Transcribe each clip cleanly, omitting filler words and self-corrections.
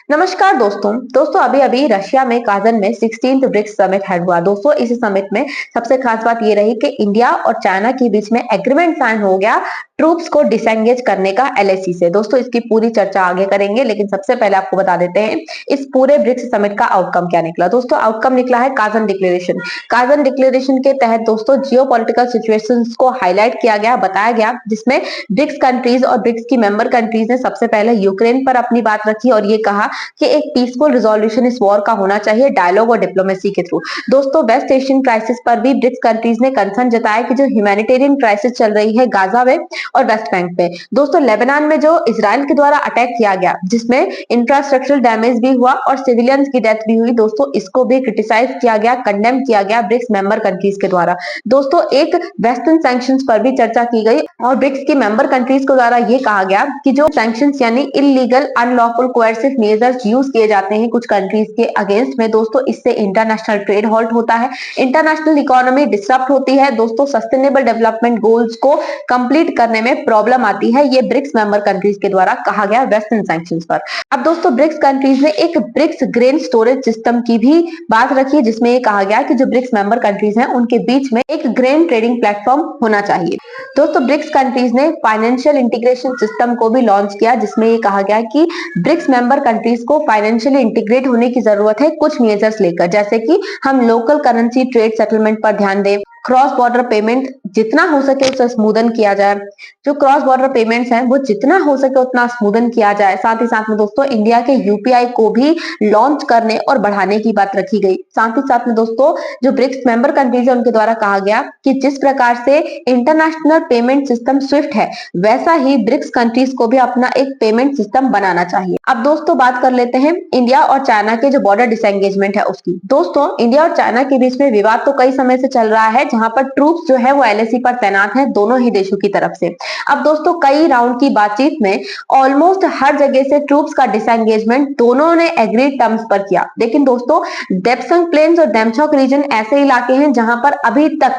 नमस्कार दोस्तों अभी अभी रशिया में काजन में 16th ब्रिक्स समिट हेड हुआ। दोस्तों इस समिट में सबसे खास बात ये रही कि इंडिया और चाइना के बीच में एग्रीमेंट साइन हो गया ट्रूप्स को डिसएंगेज करने का एलएसी से। दोस्तों इसकी पूरी चर्चा आगे करेंगे, लेकिन सबसे पहले आपको बता देते हैं इस पूरे ब्रिक्स समिट का आउटकम क्या निकला। दोस्तों आउटकम निकला है काजन डिक्लेरेशन। काजन डिक्लेरेशन के तहत दोस्तों जियोपॉलिटिकल सिचुएशंस को हाईलाइट किया गया, बताया गया, जिसमें ब्रिक्स कंट्रीज और ब्रिक्स की मेंबर कंट्रीज ने सबसे पहले यूक्रेन पर अपनी बात रखी और ये कहा कि एक पीसफुल रिजोल्यूशन इस वॉर का होना चाहिए डायलॉग और डिप्लोमेसी के थ्रू। दोस्तों वेस्ट एशियन क्राइसिस पर भी ब्रिक्स कंट्रीज ने कंसर्न जताया कि जो ह्यूमैनिटेरियन क्राइसिस चल रही है गाजा में और वेस्ट बैंक पे, दोस्तों लेबनान में जो इजराइल के द्वारा अटैक किया गया जिसमें इंफ्रास्ट्रक्चरल डैमेज भी हुआ और सिविलियंस की डेथ भी हुई, दोस्तों इसको भी क्रिटिसाइज किया गया, कंडेम किया गया ब्रिक्स मेंबर कंट्रीज के द्वारा। दोस्तों एक वेस्टर्न सैंक्शंस पर भी चर्चा की गई और ब्रिक्स की मेंबर कंट्रीज के द्वारा ये कहा गया कि जो सैंक्शंस यानी illegal unlawful coercive measures use किए जाते हैं कुछ कंट्रीज के अगेंस्ट में, दोस्तों इससे इंटरनेशनल ट्रेड हॉल्ट होता है, इंटरनेशनल इकोनॉमी डिस्टर्ब होती है, दोस्तों सस्टेनेबल डेवलपमेंट गोल्स को कंप्लीट करने में प्रॉब्लम आती है। ये ब्रिक्स मेंबर कंट्रीज के द्वारा कहा गया वेस्टर्न सैंक्शंस पर। अब दोस्तों ब्रिक्स कंट्रीज ने एक ब्रिक्स ग्रेन स्टोरेज सिस्टम की भी बात रखी है, जिसमें ये कहा गया कि जो ब्रिक्स मेंबर कंट्रीज हैं उनके बीच में एक ग्रेन ट्रेडिंग प्लेटफॉर्म होना चाहिए। दोस्तों ब्रिक्स कंट्रीज ने फाइनेंशियल इंटीग्रेशन सिस्टम को भी लॉन्च किया, जिसमें ये कहा गया कि ब्रिक्स मेंबर कंट्रीज को फाइनेंशियली इंटीग्रेट होने की जरूरत है कुछ मेजर्स लेकर, जैसे कि हम लोकल करेंसी ट्रेड सेटलमेंट पर ध्यान दें, क्रॉस बॉर्डर पेमेंट जितना हो सके उसे स्मूदन किया जाए, जो क्रॉस बॉर्डर पेमेंट्स हैं वो जितना हो सके उतना स्मूदन किया जाए। साथ ही साथ में दोस्तों इंडिया के यूपीआई को भी लॉन्च करने और बढ़ाने की बात रखी गई। साथ ही साथ में दोस्तों जो ब्रिक्स मेंबर कंट्रीज है उनके द्वारा कहा गया कि जिस प्रकार से इंटरनेशनल पेमेंट सिस्टम स्विफ्ट है वैसा ही ब्रिक्स कंट्रीज को भी अपना एक पेमेंट सिस्टम बनाना चाहिए। अब दोस्तों बात कर लेते हैं इंडिया और चाइना के जो बॉर्डर डिसएंगेजमेंट है उसकी। दोस्तों इंडिया और चाइना के बीच में विवाद तो कई समय से चल रहा है, जहां पर ट्रूप्स जो है वो एलएसी पर तैनात हैं दोनों ही देशों की तरफ से। अब दोस्तों कई राउंड की बातचीत में ऑलमोस्ट हर जगह से ट्रूप्स का डिसएंगेजमेंट दोनों ने एग्रीड टर्म्स पर किया, लेकिन दोस्तों डेप्संग प्लेन्स और डेमचौक रीजन ऐसे इलाके हैं जहां पर अभी तक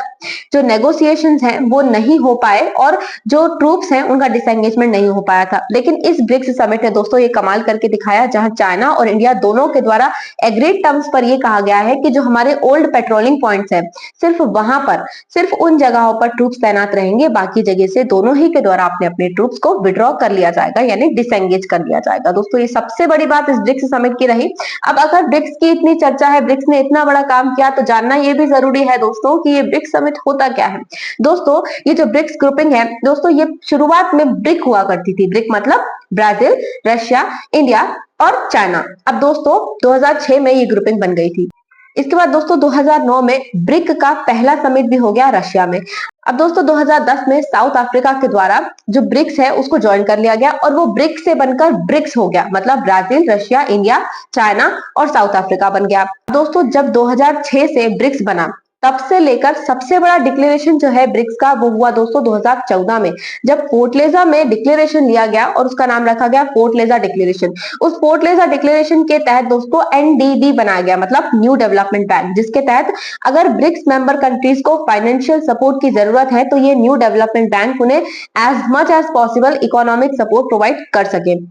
जो नेगोशिएशंस हैं वो नहीं हो पाए और जो ट्रूप्स हैं उनका डिसएंगेजमेंट नहीं हो पाया था। लेकिन इस ब्रिक्स समिट ने दोस्तों ये कमाल करके दिखाया, जहां चाइना और इंडिया दोनों के द्वारा एग्रीड टर्म्स पर ये कहा गया है कि जो हमारे ओल्ड पेट्रोलिंग पॉइंट्स है सिर्फ वहां पर सिर्फ उन जगहों पर ट्रूप्स तैनात रहेंगे, बाकी जगह से दोनों ही के द्वारा अपने अपने ट्रूप्स को विड्रॉ कर लिया जाएगा यानी डिसएंगेज कर लिया जाएगा। दोस्तों ये सबसे बड़ी बात इस ब्रिक्स समिट की रही। अब अगर ब्रिक्स की इतनी चर्चा है, ब्रिक्स ने इतना बड़ा काम किया, तो जानना ये भी जरूरी है दोस्तों कि ये ब्रिक्स समिट होता क्या है। दोस्तों ये जो ब्रिक्स ग्रुपिंग है दोस्तों ये शुरुआत में ब्रिक हुआ करती थी। ब्रिक मतलब ब्राजील, रशिया, इंडिया और चाइना। अब दोस्तों 2006 में ये ग्रुपिंग बन गई थी। इसके बाद दोस्तों 2009 में ब्रिक का पहला समिट भी हो गया रशिया में। अब दोस्तों 2010 में साउथ अफ्रीका के द्वारा जो ब्रिक्स है उसको ज्वाइन कर लिया गया और वो ब्रिक्स से बनकर ब्रिक्स हो गया, मतलब ब्राजील, रशिया, इंडिया, चाइना और साउथ अफ्रीका बन गया। दोस्तों जब 2006 से ब्रिक्स बना तब से लेकर सबसे बड़ा डिक्लेरेशन जो है ब्रिक्स का वो हुआ दोस्तों 2014 में, जब फोर्टलेजा में डिक्लेरेशन लिया गया और उसका नाम रखा गया फोर्टलेजा डिक्लेरेशन। उस फोर्टलेजा डिक्लेरेशन के तहत दोस्तों एनडीबी बनाया गया, मतलब न्यू डेवलपमेंट बैंक, जिसके तहत अगर ब्रिक्स मेंबर कंट्रीज को फाइनेंशियल सपोर्ट की जरूरत है तो ये न्यू डेवलपमेंट बैंक उन्हें as much as possible economic support provide कर सके।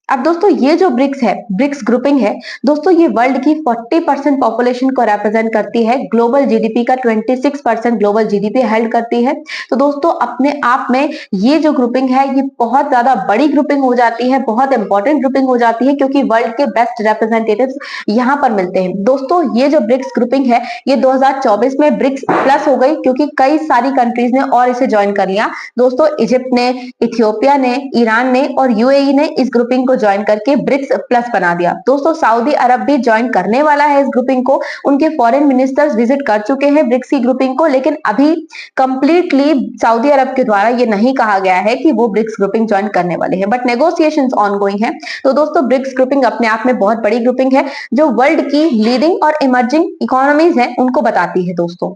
अब दोस्तों ये जो ब्रिक्स है, ब्रिक्स ग्रुपिंग है दोस्तों, ये वर्ल्ड की 40% पॉपुलेशन को रिप्रेजेंट करती है, ग्लोबल जीडीपी का 26% ग्लोबल जीडीपी हेल्ड करती है। तो दोस्तों अपने आप में ये जो ग्रुपिंग है ये बहुत ज्यादा बड़ी ग्रुपिंग हो जाती है, बहुत इंपॉर्टेंट ग्रुपिंग हो जाती है, क्योंकि वर्ल्ड के बेस्ट रिप्रेजेंटेटिव्स यहाँ पर मिलते हैं। दोस्तों ये जो ब्रिक्स ग्रुपिंग है ये 2024 में ब्रिक्स प्लस हो गई, क्योंकि कई सारी कंट्रीज ने और इसे ज्वाइन कर लिया। दोस्तों इजिप्ट ने, इथियोपिया ने, ईरान ने और यूएई ने इस ग्रुपिंग को ज्वाइन करके ब्रिक्स प्लस बना दिया। दोस्तों सऊदी अरब भी ज्वाइन करने वाला है इस ग्रुपिंग को, उनके फॉरेन मिनिस्टर्स विजिट कर चुके हैं ब्रिक्स की ग्रुपिंग को, लेकिन अभी कंप्लीटली सऊदी अरब के द्वारा ये नहीं कहा गया है कि वो ब्रिक्स ग्रुपिंग ज्वाइन करने वाले हैं, बट नेगोशिएशंस ऑनगोइंग है। तो दोस्तों ब्रिक्स ग्रुपिंग अपने आप में बहुत बड़ी ग्रुपिंग है जो वर्ल्ड की लीडिंग और इमर्जिंग इकोनॉमीज है उनको बताती है दोस्तों।